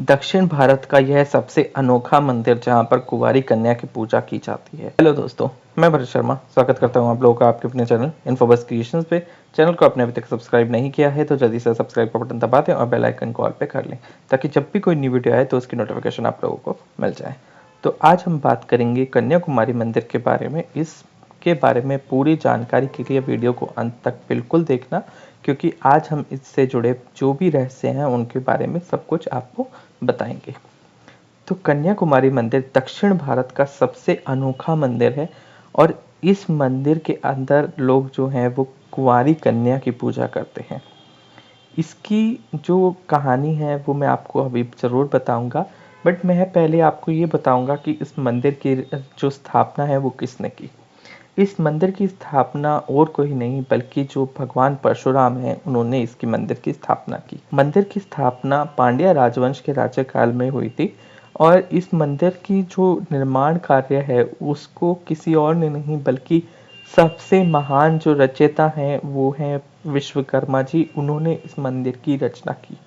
दक्षिण भारत का यह सबसे अनोखा मंदिर जहां पर कुंवारी कन्या की पूजा की जाती है। हेलो दोस्तों, मैं भरत शर्मा स्वागत करता हूं आप लोगों का आपके अपने चैनल इन्फोबस क्रिएशंस पे। चैनल को आपने अभी तक सब्सक्राइब नहीं किया है तो जल्दी से सब्सक्राइब का बटन दबा दें और बेल आइकन को ऑल पे कर लें ताकि जब भी कोई न्यू वीडियो आए तो उसकी नोटिफिकेशन आप लोगों को मिल जाए। तो आज हम बात करेंगे कन्याकुमारी मंदिर के बारे में। इसके बारे में पूरी जानकारी के लिए वीडियो को अंत तक बिल्कुल देखना, क्योंकि आज हम इससे जुड़े जो भी रहस्य हैं उनके बारे में सब कुछ आपको बताएंगे। तो कन्याकुमारी मंदिर दक्षिण भारत का सबसे अनोखा मंदिर है और इस मंदिर के अंदर लोग जो हैं वो कुंवारी कन्या की पूजा करते हैं। इसकी जो कहानी है वो मैं आपको अभी ज़रूर बताऊंगा, बट मैं पहले आपको ये बताऊंगा कि इस मंदिर की जो स्थापना है वो किसने की। इस मंदिर की स्थापना और कोई नहीं बल्कि जो भगवान परशुराम हैं उन्होंने इसकी मंदिर की स्थापना की। मंदिर की स्थापना पांड्या राजवंश के राज्यकाल में हुई थी और इस मंदिर की जो निर्माण कार्य है उसको किसी और ने नहीं बल्कि सबसे महान जो रचयिता हैं वो हैं विश्वकर्मा जी। उन्होंने इस मंदिर की रचना की।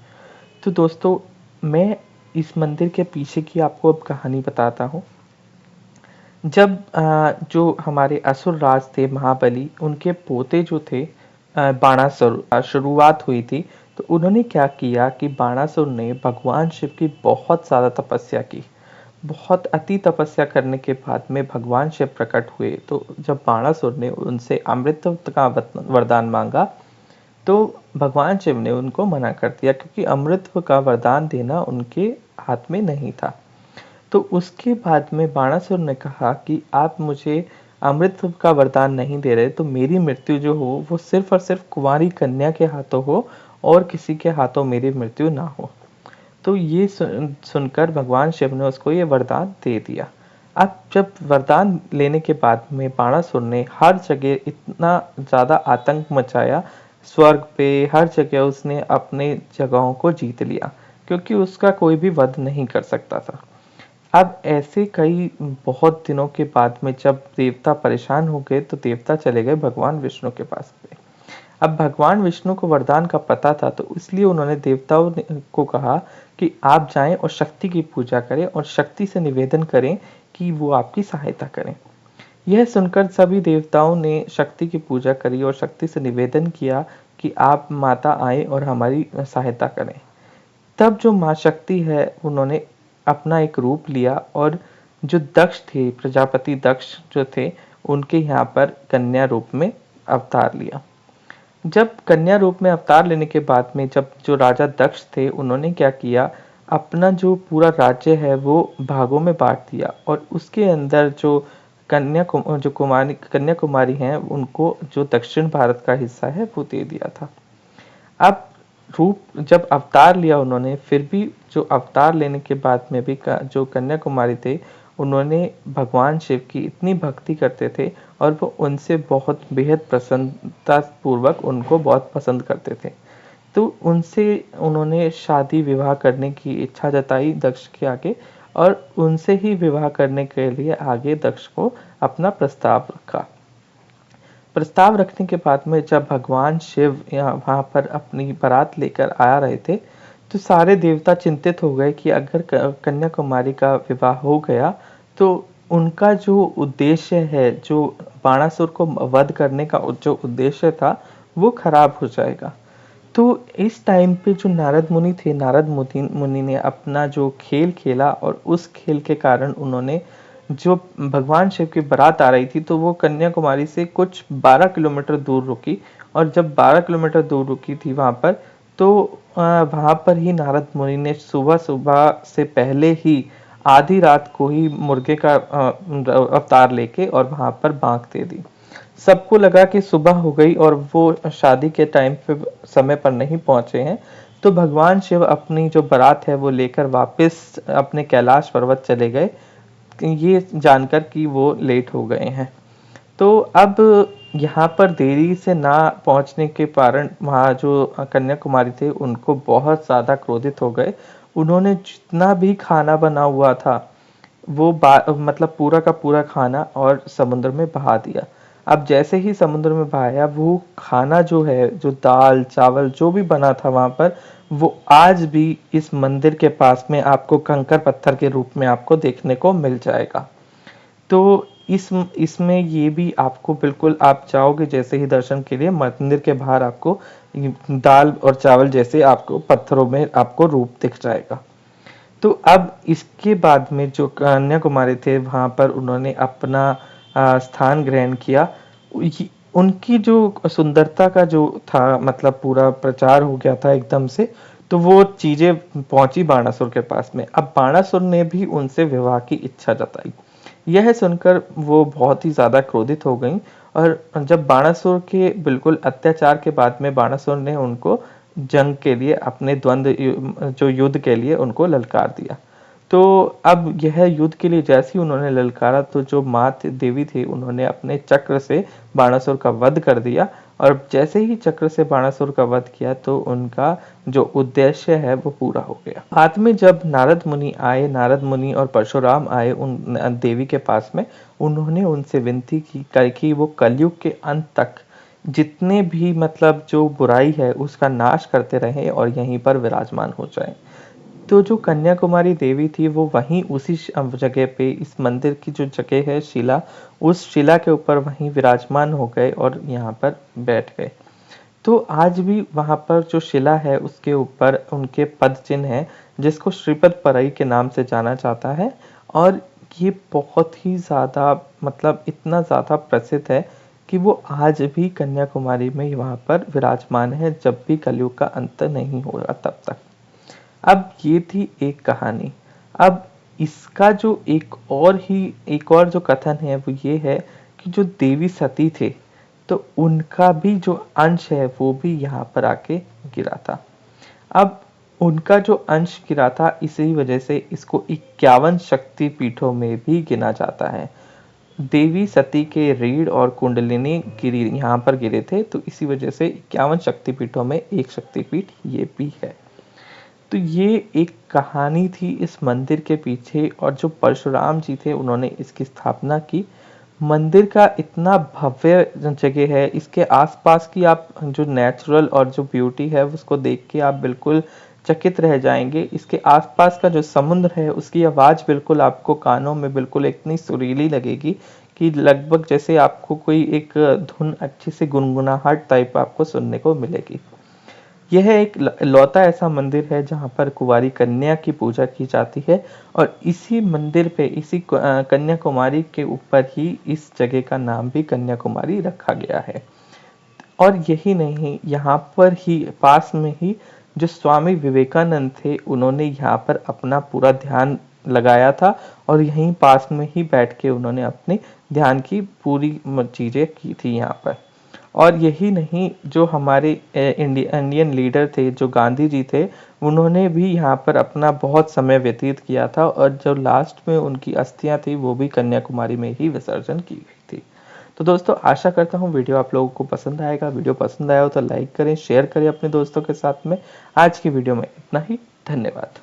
तो दोस्तों, मैं इस मंदिर के पीछे की आपको अब कहानी बताता हूँ। जब जो हमारे असुर राज थे महाबली, उनके पोते जो थे बाणासुर, शुरुआत हुई थी। तो उन्होंने क्या किया कि बाणासुर ने भगवान शिव की बहुत ज़्यादा तपस्या की। बहुत अति तपस्या करने के बाद में भगवान शिव प्रकट हुए। तो जब बाणासुर ने उनसे अमृत का वरदान मांगा तो भगवान शिव ने उनको मना कर दिया, क्योंकि अमृत का वरदान देना उनके हाथ में नहीं था। तो उसके बाद में बाणासुर ने कहा कि आप मुझे अमृत का वरदान नहीं दे रहे तो मेरी मृत्यु जो हो वो सिर्फ और सिर्फ कुंवारी कन्या के हाथों हो और किसी के हाथों मेरी मृत्यु ना हो। तो ये सुनकर भगवान शिव ने उसको ये वरदान दे दिया। अब जब वरदान लेने के बाद में बाणासुर ने हर जगह इतना ज़्यादा आतंक मचाया, स्वर्ग पे हर जगह उसने अपने जगहों को जीत लिया, क्योंकि उसका कोई भी वध नहीं कर सकता था। अब ऐसे कई बहुत दिनों के बाद में जब देवता परेशान हो गए तो देवता चले गए भगवान विष्णु के पास में। अब भगवान विष्णु को वरदान का पता था तो इसलिए उन्होंने देवताओं को कहा कि आप जाएं और शक्ति की पूजा करें और शक्ति से निवेदन करें कि वो आपकी सहायता करें। यह सुनकर सभी देवताओं ने शक्ति की पूजा करी और शक्ति से निवेदन किया कि आप माता आए और हमारी सहायता करें। तब जो माँ शक्ति है उन्होंने अपना एक रूप लिया और जो दक्ष थे, प्रजापति दक्ष जो थे, उनके यहाँ पर कन्या रूप में अवतार लिया। जब कन्या रूप में अवतार लेने के बाद में जब जो राजा दक्ष थे उन्होंने क्या किया, अपना जो पूरा राज्य है वो भागों में बांट दिया और उसके अंदर जो कन्याकुमारी हैं उनको जो दक्षिण भारत का हिस्सा है वो दे दिया था। अब रूप जब अवतार लिया उन्होंने, फिर भी जो अवतार लेने के बाद में भी जो कन्याकुमारी थे उन्होंने भगवान शिव की इतनी भक्ति करते थे और वो उनसे बहुत बेहद प्रसन्नता पूर्वक उनको बहुत पसंद करते थे। तो उनसे उन्होंने शादी विवाह करने की इच्छा जताई दक्ष के आगे और उनसे ही विवाह करने के लिए आगे दक्ष को अपना प्रस्ताव रखा। प्रस्ताव रखने के बाद में जब भगवान शिव यहाँ वहाँ पर अपनी बारात लेकर आ रहे थे तो सारे देवता चिंतित हो गए कि अगर कन्याकुमारी का विवाह हो गया तो उनका जो उद्देश्य है, जो बाणासुर को वध करने का जो उद्देश्य था वो खराब हो जाएगा। तो इस टाइम पे जो नारद मुनि थे, नारद मुनि ने अपना जो खेल खेला और उस खेल के कारण उन्होंने जो भगवान शिव की बारात आ रही थी तो वो कन्याकुमारी से कुछ 12 किलोमीटर दूर रुकी और जब 12 किलोमीटर दूर रुकी थी वहां पर तो वहां पर ही नारद मुनि ने सुबह सुबह से पहले ही आधी रात को ही मुर्गे का अवतार लेके और वहां पर बांक दे दी। सबको लगा कि सुबह हो गई और वो शादी के टाइम पे समय पर नहीं पहुंचे हैं। तो भगवान शिव अपनी जो बारात है वो लेकर वापस अपने कैलाश पर्वत चले गए, ये जानकर कि वो लेट हो गए हैं। तो अब यहाँ पर देरी से ना पहुंचने के कारण वहाँ जो कन्याकुमारी थे उनको बहुत ज़्यादा क्रोधित हो गए। उन्होंने जितना भी खाना बना हुआ था वो मतलब पूरा का पूरा खाना और समुद्र में बहा दिया। अब जैसे ही समुद्र में बहाया, वो खाना जो है, जो दाल चावल जो भी बना था वहां पर, वो आज भी इस मंदिर के पास में आपको कंकर पत्थर के रूप में आपको देखने को मिल जाएगा। तो इसमें ये भी आपको बिल्कुल, आप जाओगे जैसे ही दर्शन के लिए, मंदिर के बाहर आपको दाल और चावल जैसे आपको पत्थरों में आपको रूप दिख जाएगा। तो अब इसके बाद में जो कन्याकुमारी थे, वहां पर उन्होंने अपना स्थान ग्रहण किया। उनकी जो सुंदरता का जो था, मतलब पूरा प्रचार हो गया था एकदम से। तो वो चीजें पहुंची बाणासुर के पास में। अब बाणासुर ने भी उनसे विवाह की इच्छा जताई। यह सुनकर वो बहुत ही ज्यादा क्रोधित हो गई, और जब बाणासुर के बिल्कुल अत्याचार के बाद में बाणासुर ने उनको जंग के लिए, अपने जो युद्ध के लिए उनको ललकार दिया। तो अब यह युद्ध के लिए जैसे ही उन्होंने ललकारा, तो जो माँ देवी थी, उन्होंने अपने चक्र से बाणासुर का वध कर दिया। और जैसे ही चक्र से बाणासुर का वध किया, तो उनका जो उद्देश्य है वो पूरा हो गया। बाद में जब नारद मुनि आए, नारद मुनि और परशुराम आए उन देवी के पास में, उन्होंने उनसे विनती की कि वो कलयुग के अंत तक जितने भी, मतलब जो बुराई है उसका नाश करते रहे और यहीं पर विराजमान हो जाए। तो जो कन्याकुमारी देवी थी, वो वहीं उसी जगह पे, इस मंदिर की जो जगह है शिला, उस शिला के ऊपर वहीं विराजमान हो गए और यहाँ पर बैठ गए। तो आज भी वहां पर जो शिला है, उसके ऊपर उनके पद चिन्ह है, जिसको श्रीपद परई के नाम से जाना जाता है। और ये बहुत ही ज्यादा, मतलब इतना ज्यादा प्रसिद्ध है कि वो आज भी कन्याकुमारी में वहां पर विराजमान है, जब भी कलयुग का अंत नहीं होगा तब तक। अब ये थी एक कहानी। अब इसका जो एक और जो कथन है, वो ये है कि जो देवी सती थे, तो उनका भी जो अंश है वो भी यहाँ पर आके गिरा था। अब उनका जो अंश गिरा था, इसी वजह से इसको 51 शक्ति पीठों में भी गिना जाता है। देवी सती के रीढ़ और कुंडलिनी गिरी यहाँ पर गिरे थे, तो इसी वजह से 51 शक्तिपीठों में एक शक्तिपीठ ये भी है। तो ये एक कहानी थी इस मंदिर के पीछे, और जो परशुराम जी थे, उन्होंने इसकी स्थापना की। मंदिर का इतना भव्य जगह है, इसके आसपास की आप जो नेचुरल और जो ब्यूटी है, उसको देख के आप बिल्कुल चकित रह जाएंगे। इसके आसपास का जो समुद्र है, उसकी आवाज बिल्कुल आपको कानों में बिल्कुल इतनी सुरीली लगेगी कि लगभग जैसे आपको कोई एक धुन अच्छी सी गुनगुनाहट टाइप आपको सुनने को मिलेगी। यह एक लौता ऐसा मंदिर है जहाँ पर कुंवारी कन्या की पूजा की जाती है, और इसी मंदिर पे, इसी कन्याकुमारी के ऊपर ही इस जगह का नाम भी कन्याकुमारी रखा गया है। और यही नहीं, यहाँ पर ही पास में ही जो स्वामी विवेकानंद थे, उन्होंने यहाँ पर अपना पूरा ध्यान लगाया था, और यहीं पास में ही बैठ के उन्होंने अपने ध्यान की पूरी चीजें की थी यहाँ पर। और यही नहीं, जो हमारे इंडियन लीडर थे, जो गांधी जी थे, उन्होंने भी यहाँ पर अपना बहुत समय व्यतीत किया था, और जो लास्ट में उनकी अस्थियां थी, वो भी कन्याकुमारी में ही विसर्जन की गई थी। तो दोस्तों, आशा करता हूँ वीडियो आप लोगों को पसंद आएगा। वीडियो पसंद आया हो तो लाइक करें, शेयर करें अपने दोस्तों के साथ में। आज की वीडियो में इतना ही। धन्यवाद।